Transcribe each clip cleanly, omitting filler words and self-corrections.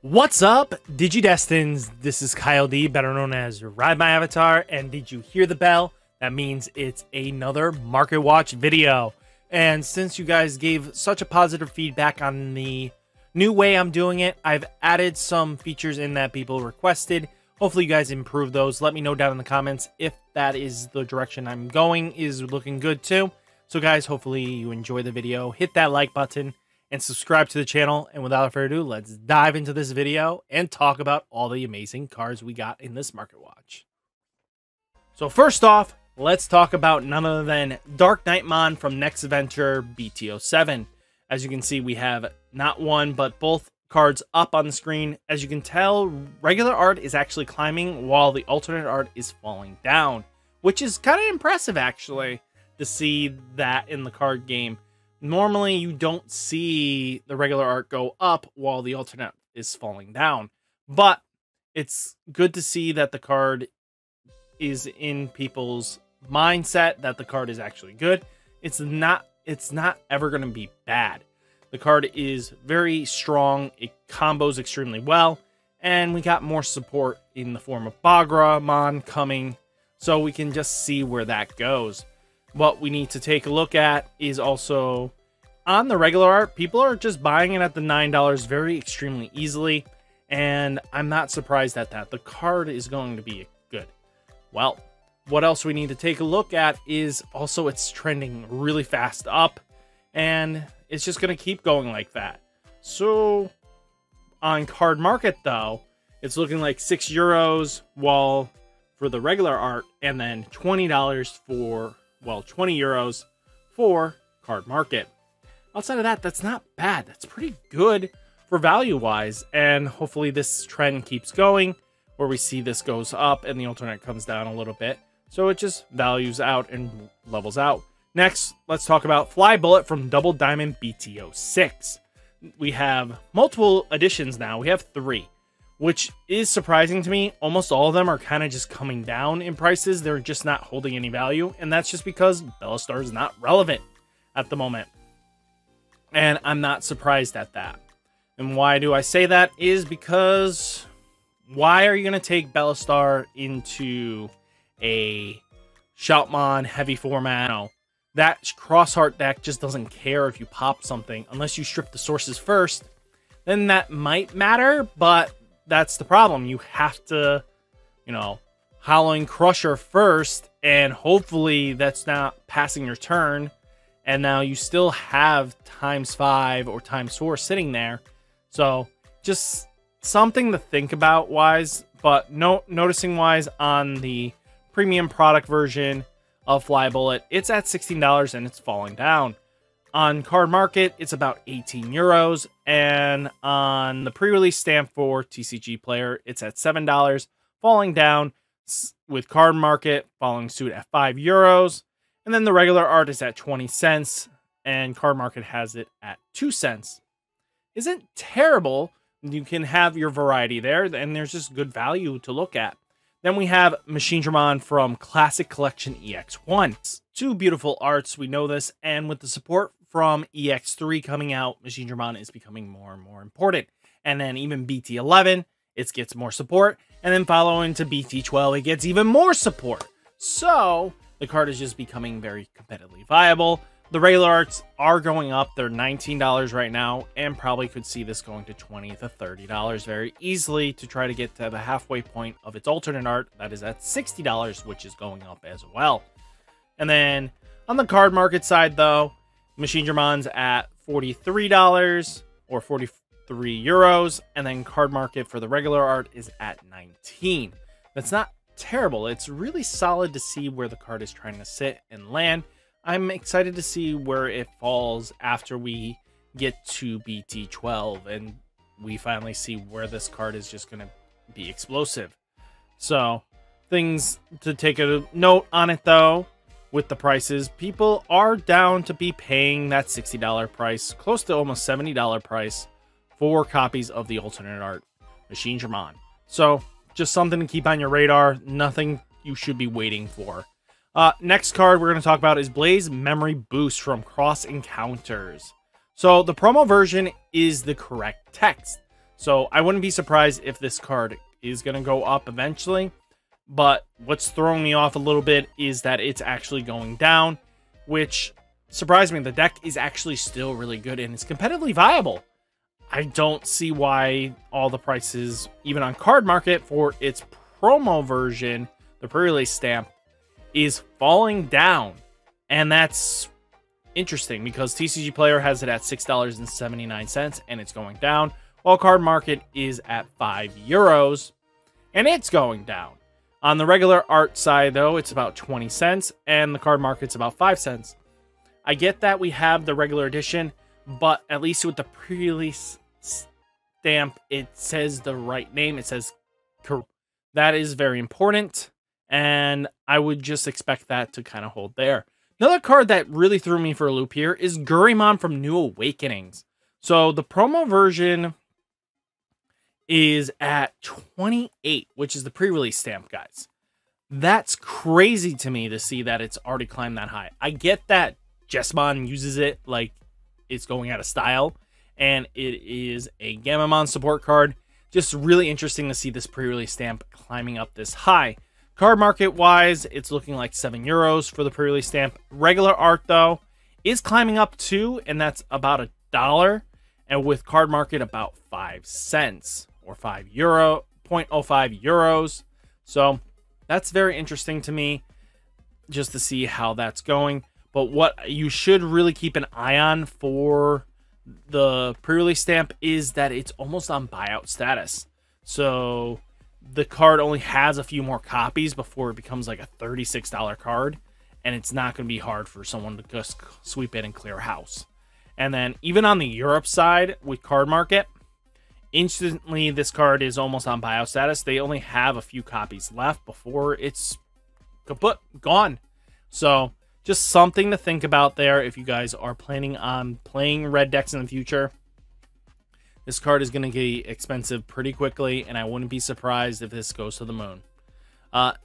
What's up, Digidestins? This is Kyle D, better known as RideMyAvatar, and did you hear the bell? That means it's another Market Watch video. And since you guys gave such a positive feedback on the new way I'm doing it, I've added some features in that people requested. Hopefully you guys improve those. Let me know down in the comments if that is the direction I'm going is looking good too. So guys, hopefully you enjoy the video. Hit that like button and subscribe to the channel. And without further ado, let's dive into this video and talk about all the amazing cards we got in this Market Watch. So first off, let's talk about none other than DarkKnightmon from Next Adventure BT07. As you can see, we have not one, but both cards up on the screen. As you can tell, regular art is actually climbing while the alternate art is falling down, which is kind of impressive actually to see that in the card game. Normally, you don't see the regular art go up while the alternate is falling down, but it's good to see that the card is in people's mindset that the card is actually good. It's not ever going to be bad. The card is very strong. It combos extremely well, and we got more support in the form of Gurimon coming, so we can just see where that goes. What we need to take a look at is also on the regular art, people are just buying it at the $9 very extremely easily, and I'm not surprised at that. The card is going to be good. Well, what else we need to take a look at is also it's trending really fast up, and it's just going to keep going like that. So on Card Market though, it's looking like €6 while for the regular art, and then $20 for, well, €20 for Card Market. Outside of that, that's not bad. That's pretty good for value-wise, and hopefully this trend keeps going, where we see this goes up and the alternate comes down a little bit, so it just values out and levels out. Next, let's talk about Fly Bullet from Double Diamond BT06. We have multiple editions now. We have 3, which is surprising to me. Almost all of them are kind of just coming down in prices. They're just not holding any value, and that's just because Bellastar is not relevant at the moment. And I'm not surprised at that. And why do I say that? Is because why are you going to take Bellastar into a Shoutmon heavy format? No, that Crossheart deck just doesn't care if you pop something unless you strip the sources first. Then that might matter, but that's the problem. You have to, Howling Crusher first, and hopefully that's not passing your turn. And now you still have ×5 or ×4 sitting there. So just something to think about wise, but noticing wise on the premium product version of Fly Bullet, it's at $16 and it's falling down. On Card Market, it's about €18. And on the pre-release stamp for TCG Player, it's at $7, falling down, with Card Market following suit at €5. And then the regular art is at 20 cents, and Card Market has it at 2 cents. Isn't terrible. You can have your variety there, and there's just good value to look at. Then we have Digimon from Classic Collection EX1. 2 beautiful arts, we know this, and with the support from EX3 coming out, Digimon is becoming more and more important. And then even BT11, it gets more support, and then following to BT12, it gets even more support. So the card is just becoming very competitively viable. The regular arts are going up. They're $19 right now, and probably could see this going to $20 to $30 very easily to try to get to the halfway point of its alternate art. That is at $60, which is going up as well. And then on the Card Market side, though, Digimon's at $43 or €43, and then Card Market for the regular art is at $19. That's not terrible. It's really solid to see where the card is trying to sit and land. I'm excited to see where it falls after we get to BT12 and we finally see where this card is just going to be explosive. So things to take a note on it though, with the prices, people are down to be paying that $60 price, close to almost $70 price for copies of the alternate art Digimon. So just something to keep on your radar. Nothing you should be waiting for. Next card we're going to talk about is Blaze Memory Boost from Cross Encounters. So the promo version is the correct text. So I wouldn't be surprised if this card is going to go up eventually. But what's throwing me off a little bit is that it's actually going down, which surprised me. The deck is actually still really good and it's competitively viable. I don't see why all the prices, even on Card Market, for its promo version, the pre-release stamp, is falling down. And that's interesting because TCG Player has it at $6.79 and it's going down, while Card Market is at €5 and it's going down. On the regular art side, though, it's about 20 cents, and the Card Market's about 5 cents. I get that we have the regular edition, but at least with the pre-release stamp, it says the right name. It says that is very important, and I would just expect that to kind of hold there. Another card that really threw me for a loop here is Gurimon from New Awakenings. So the promo version is at 28, which is the pre-release stamp, guys. That's crazy to me to see that it's already climbed that high. I get that Jessamon uses it like it's going out of style, and it is a Gamamon support card. Just really interesting to see this pre-release stamp climbing up this high. Card Market wise, it's looking like €7 for the pre-release stamp. Regular art, though, is climbing up too, and that's about $1. And with Card Market, about 5 cents. Or €0.05. So that's very interesting to me just to see how that's going. But what you should really keep an eye on for the pre-release stamp is that it's almost on buyout status. So the card only has a few more copies before it becomes like a $36 card. And it's not going to be hard for someone to just sweep in and clear house. And then even on the Europe side with Card Market, instantly, this card is almost on buyout status. They only have a few copies left before it's kaput, gone. So, just something to think about there if you guys are planning on playing red decks in the future. This card is going to get expensive pretty quickly, and I wouldn't be surprised if this goes to the moon.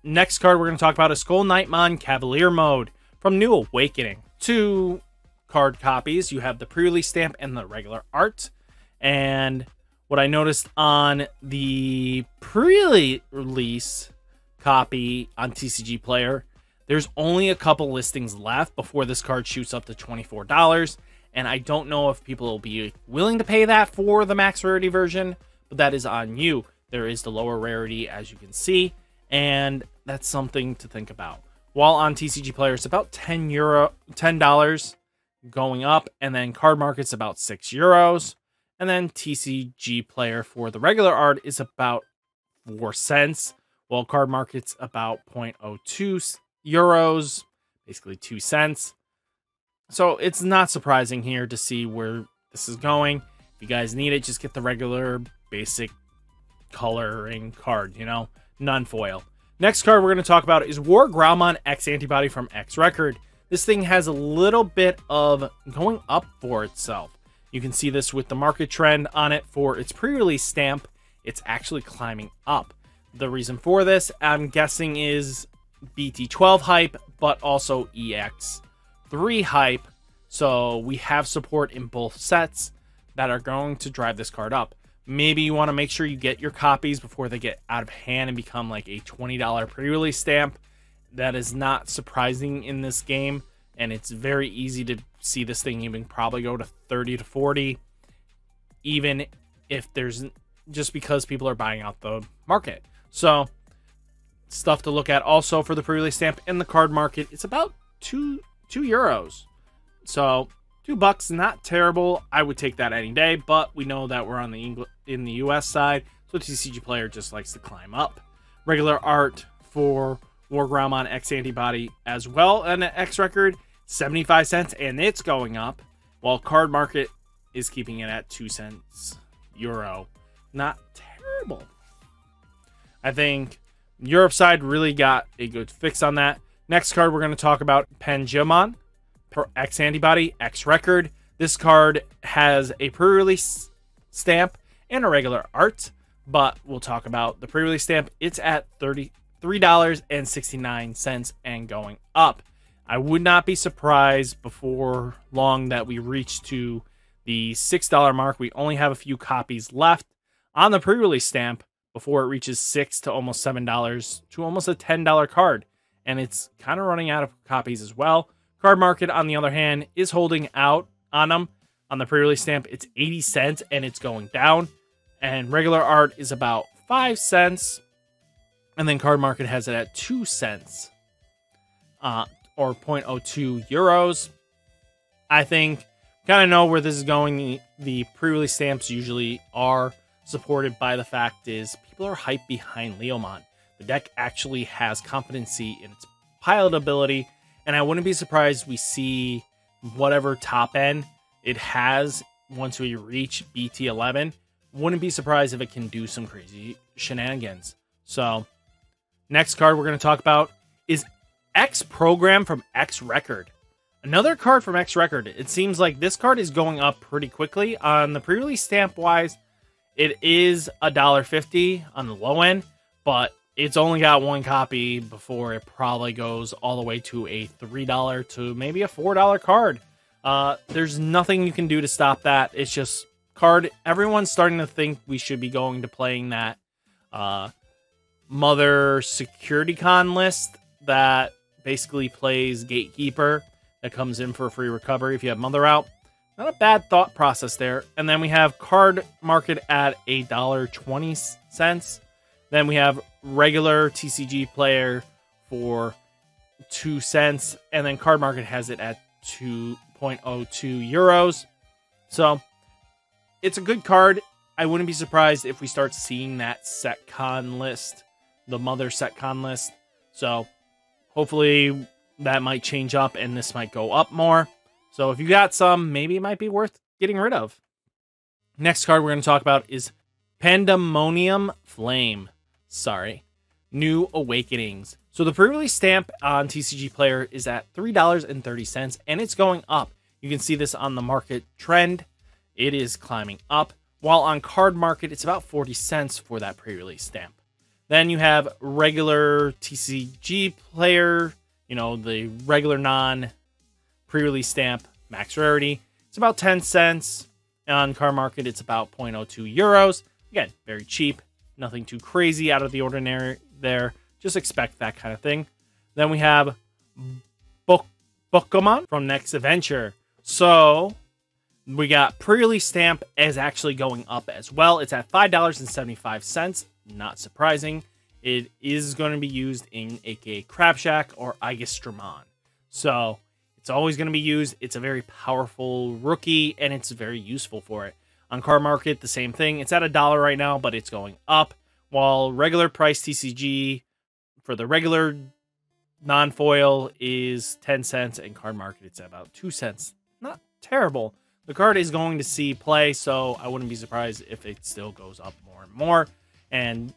Next card we're going to talk about is SkullKnightmon Cavalier mode from New Awakening. 2 card copies. You have the pre-release stamp and the regular art. And what I noticed on the pre-release copy on TCG Player, there's only a couple listings left before this card shoots up to $24. And I don't know if people will be willing to pay that for the max rarity version, but that is on you. There is the lower rarity, as you can see, and that's something to think about. While on TCG Player, it's about $10 going up, and then Card Market's about €6. And then TCG Player for the regular art is about 4 cents, while Card Market's about €0.02, basically 2 cents. So it's not surprising here to see where this is going. If you guys need it, just get the regular basic coloring card, you know, non-foil. Next card we're going to talk about is Gurimon X Antibody from X Record. This thing has a little bit of going up for itself. You can see this with the market trend on it for its pre-release stamp. It's actually climbing up. The reason for this, I'm guessing, is BT12 hype, but also EX3 hype. So we have support in both sets that are going to drive this card up. Maybe you want to make sure you get your copies before they get out of hand and become like a $20 pre-release stamp. That is not surprising in this game, and it's very easy to see this thing even probably go to 30 to 40, even if there's just because people are buying out the market. So stuff to look at also for the pre-release stamp in the Card Market. It's about €2. So $2, not terrible. I would take that any day, but we know that we're on the in the US side, so TCG Player just likes to climb up. Regular art for Gurimon X Antibody as well, and an X Record, 75 cents, and it's going up, while Card Market is keeping it at 2 cents euro. Not terrible. I think Europe side really got a good fix on that. Next card we're going to talk about, Pandemonium X Antibody X Record. This card has a pre-release stamp and a regular art, but we'll talk about the pre-release stamp. It's at $33.69 and going up. I would not be surprised before long that we reach to the $6 mark. We only have a few copies left on the pre-release stamp before it reaches $6 to almost $7 to almost a $10 card. And it's kind of running out of copies as well. Card Market, on the other hand, is holding out on them. On the pre-release stamp, it's 80 cents and it's going down. And regular art is about 5 cents. And then Card Market has it at 2 cents. Or 0.02 euros. I think, kind of know where this is going. The pre-release stamps usually are supported by the fact is people are hyped behind Leomon. The deck actually has competency in its pilot ability, and I wouldn't be surprised we see whatever top end it has once we reach BT11. Wouldn't be surprised if it can do some crazy shenanigans. So, next card we're going to talk about is X Program from X Record. Another card from X Record. It seems like this card is going up pretty quickly. On the pre-release stamp wise, it is $1.50 on the low end, but it's only got one copy before it probably goes all the way to a $3 to maybe a $4 card. There's nothing you can do to stop that. It's just card. Everyone's starting to think we should be going to playing that Mother Security Con list that basically plays Gatekeeper that comes in for a free recovery if you have Mother out. Not a bad thought process there. And then we have Card Market at $1.20. Then we have regular TCG player for 2 cents. And then Card Market has it at 2.02 euros. So it's a good card. I wouldn't be surprised if we start seeing that SetCon list, the Mother SetCon list. So hopefully that might change up and this might go up more. So if you got some, maybe it might be worth getting rid of. Next card we're going to talk about is Pandemonium Flame. New Awakenings. So the pre-release stamp on TCG Player is at $3.30 and it's going up. You can see this on the market trend. It is climbing up. While on Card Market, it's about 40 cents for that pre-release stamp. Then you have regular TCG Player, you know, the regular non-pre-release stamp, max rarity. It's about 10 cents. On Card Market, it's about 0.02 euros. Again, very cheap. Nothing too crazy out of the ordinary there. Just expect that kind of thing. Then we have Bukamon from Next Adventure. So we got pre-release stamp is actually going up as well. It's at $5.75. Not surprising. It is going to be used in aka Crab Shack or Digimon. So it's always going to be used. It's a very powerful rookie and it's very useful for it. On Card Market, the same thing. It's at $1 right now, but it's going up. While regular price TCG for the regular non-foil is 10 cents and Card Market, it's at about 2 cents. Not terrible. The card is going to see play, so I wouldn't be surprised if it still goes up more and more. And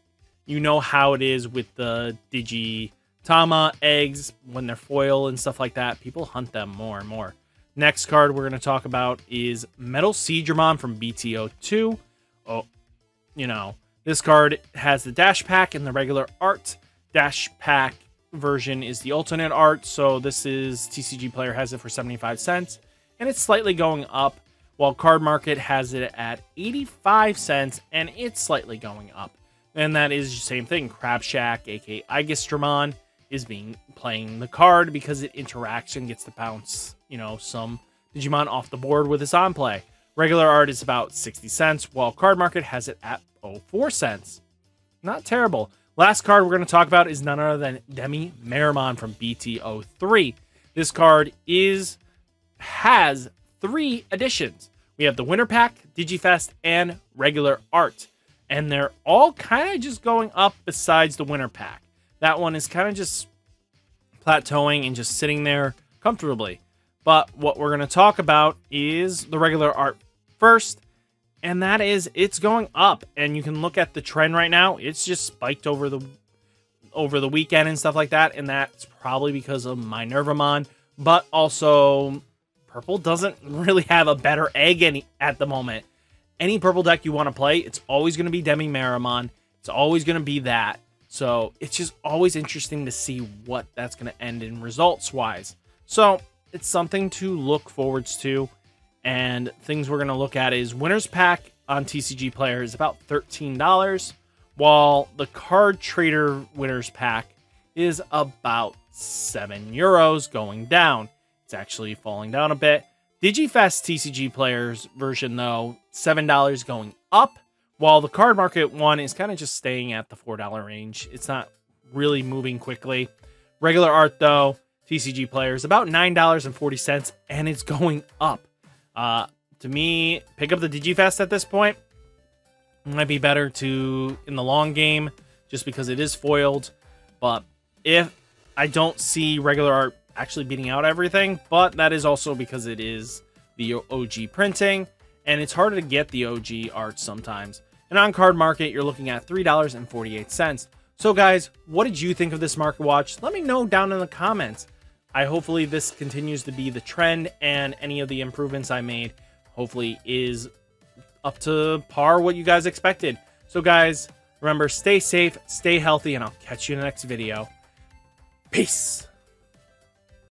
you know how it is with the Digitama eggs when they're foil and stuff like that. People hunt them more and more. Next card we're going to talk about is Metal Seedramon from BTO2. Oh, you know, this card has the Dash Pack and the regular art. Dash Pack version is the alternate art, so this is TCG Player has it for 75 cents. And it's slightly going up, while Card Market has it at 85 cents, and it's slightly going up. And that is the same thing. Crab Shack, aka Digimon, is playing the card because it interacts and gets to bounce, you know, some Digimon off the board with its on play. Regular art is about 60 cents, while Card Market has it at 04 cents. Not terrible. Last card we're going to talk about is none other than DarkKnightmon from BT03. This card has 3 editions. We have the Winter Pack, Digifest, and regular art. And they're all kind of just going up besides the Winter Pack. That one is kind of just plateauing and just sitting there comfortably. But what we're going to talk about is the regular art first. And that is, it's going up. And you can look at the trend right now. It's just spiked over the weekend and stuff like that. And that's probably because of Minervamon. But also, purple doesn't really have a better egg at the moment. Any purple deck you want to play, it's always going to be DarkKnightmon. It's always going to be that. So it's just always interesting to see what that's going to end in results-wise. So it's something to look forwards to. And things we're going to look at is Winner's Pack on TCG Player is about $13, while the Card Trader Winners Pack is about €7 going down. It's actually falling down a bit. DigiFest TCG Players version, though, $7 going up, while the Card Market one is kind of just staying at the $4 range. It's not really moving quickly. Regular art, though, TCG Players, about $9.40, and it's going up. To me, pick up the DigiFest at this point. It might be better to in the long game, just because it is foiled. But if I don't see regular art actually beating out everything, but that is also because it is the OG printing, and it's harder to get the OG art sometimes. And on Card Market, you're looking at $3.48. So guys, what did you think of this Market Watch? Let me know down in the comments. Hopefully this continues to be the trend, and any of the improvements I made hopefully is up to par what you guys expected. So guys, remember, stay safe, stay healthy, and I'll catch you in the next video. Peace.